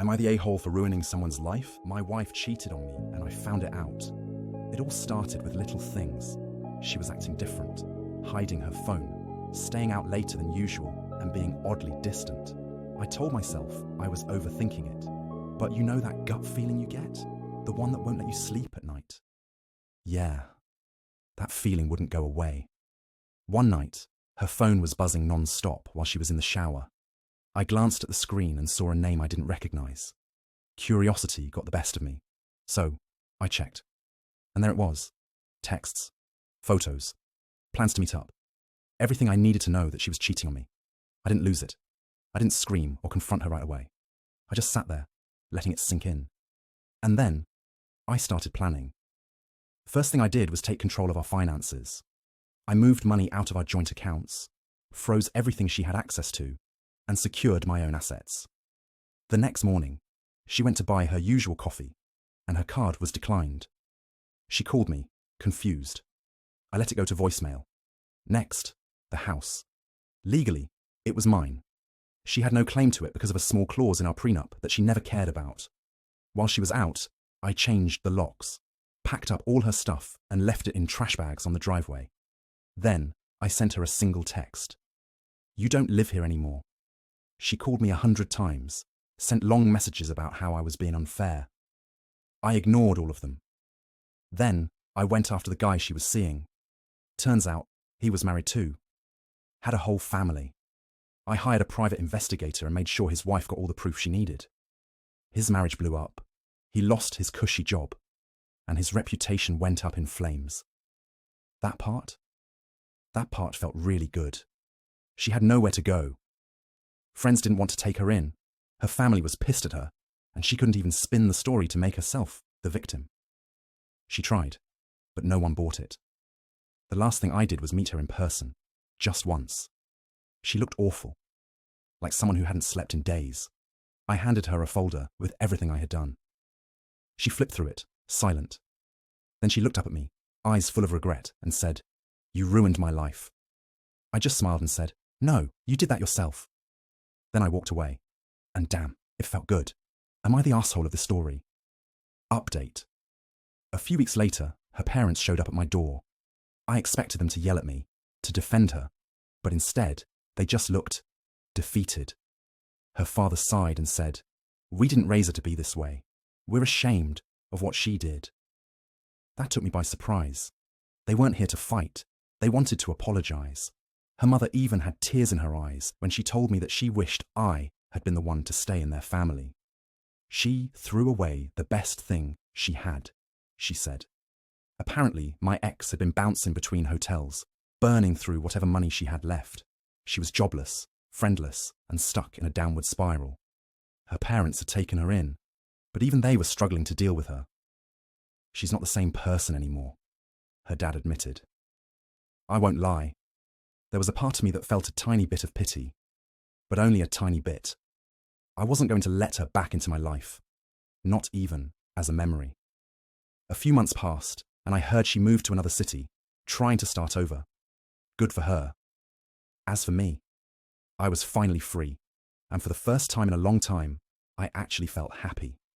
Am I the a-hole for ruining someone's life? My wife cheated on me and I found it out. It all started with little things. She was acting different, hiding her phone, staying out later than usual, and being oddly distant. I told myself I was overthinking it. But you know that gut feeling you get? The one that won't let you sleep at night? Yeah, that feeling wouldn't go away. One night, her phone was buzzing non-stop while she was in the shower. I glanced at the screen and saw a name I didn't recognize. Curiosity got the best of me. So, I checked. And there it was. Texts, photos, plans to meet up. Everything I needed to know that she was cheating on me. I didn't lose it. I didn't scream or confront her right away. I just sat there, letting it sink in. And then, I started planning. First thing I did was take control of our finances. I moved money out of our joint accounts, froze everything she had access to, and secured my own assets. The next morning, she went to buy her usual coffee, and her card was declined. She called me, confused. I let it go to voicemail. Next, the house. Legally, it was mine. She had no claim to it because of a small clause in our prenup that she never cared about. While she was out, I changed the locks, packed up all her stuff, and left it in trash bags on the driveway. Then, I sent her a single text. "You don't live here anymore." She called me 100 times, sent long messages about how I was being unfair. I ignored all of them. Then, I went after the guy she was seeing. Turns out, he was married too. Had a whole family. I hired a private investigator and made sure his wife got all the proof she needed. His marriage blew up. He lost his cushy job. And his reputation went up in flames. That part felt really good. She had nowhere to go. Friends didn't want to take her in. Her family was pissed at her, and she couldn't even spin the story to make herself the victim. She tried, but no one bought it. The last thing I did was meet her in person, just once. She looked awful, like someone who hadn't slept in days. I handed her a folder with everything I had done. She flipped through it, silent. Then she looked up at me, eyes full of regret, and said, "You ruined my life." I just smiled and said, "No, you did that yourself." Then I walked away, and damn, it felt good. Am I the asshole of the story? Update. A few weeks later, her parents showed up at my door. I expected them to yell at me, to defend her, but instead, they just looked defeated. Her father sighed and said, "We didn't raise her to be this way. We're ashamed of what she did." That took me by surprise. They weren't here to fight. They wanted to apologize. Her mother even had tears in her eyes when she told me that she wished I had been the one to stay in their family. She threw away the best thing she had, she said. Apparently, my ex had been bouncing between hotels, burning through whatever money she had left. She was jobless, friendless, and stuck in a downward spiral. Her parents had taken her in, but even they were struggling to deal with her. "She's not the same person anymore," her dad admitted. I won't lie. There was a part of me that felt a tiny bit of pity, but only a tiny bit. I wasn't going to let her back into my life, not even as a memory. A few months passed, and I heard she moved to another city, trying to start over. Good for her. As for me, I was finally free, and for the first time in a long time, I actually felt happy.